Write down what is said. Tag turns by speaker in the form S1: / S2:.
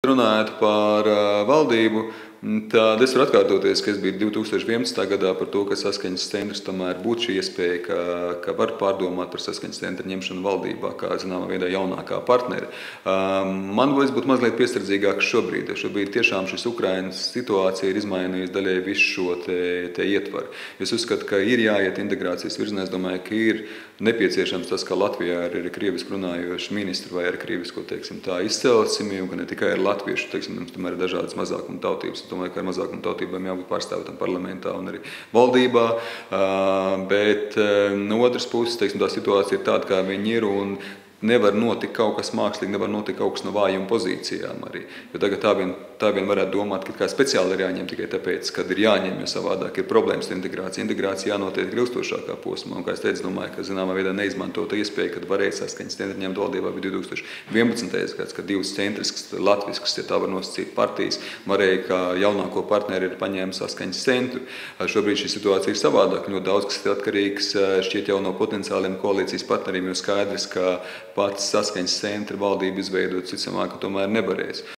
S1: Runājot par valdību, tad es varu atkārtoties, ka es biju 2011. gadā par to, ka saskaņas centrs tomēr būtu šī iespēja, ka var pārdomāt par saskaņas centra ņemšanu valdībā, kā zināmā veidā jaunākā partneri. Man būtu mazliet piesardzīgāks šobrīd. Šobrīd tiešām šis Ukrainas situācija ir izmainījusi daļai visu šo te ietvaru. Es uzskatu, ka ir jāiet integrācijas virzienā. Es domāju, ka ir nepieciešams tas, ka Latvijā ir krievisku runājoši ministri vai ar krievisku, teiksim, tā izcelsmi, un ka ne tikai ar latviešu, teiksim, mums tomēr ir dažādas mazākuma tautības. Es domāju, ka ar mazākuma tautībām jābūt pārstāvētam parlamentā un arī valdībā, bet no otras puses, teiksim, tā situācija ir tāda, kā viņi ir, un nevar notikt kaut kas mākslīgi, nevar notikt kaut kas no vājuma pozīcijām arī. Jo tagad tā vien varētu domāt, ka kā speciāli ir jāņem tikai tāpēc, kad ir jāņem, jo savādāk ir problēmas ar integrāciju. Integrācija jānotiek ilgstošākā posmā. Un, kā es teicu, domāju, ka zināmā veidā neizmantota iespēja, kad varēja saskaņas centri ņemt valdībā bija 2011. gads, kad divas centriskas, latviskas, ja tā var nosacīt, partijas varēja, kā jaunāko partneri ir paņēma saskaņas centru. Šobrīd šī situācija ir savādāk. Ļoti daudz, kas ir atkarīgs šķiet jau no potenciāliem koalīcijas partneriem, jo skaidrs, ka pats saskaņas centra valdību izveidot, citsamāk, ka tomēr nevarēs.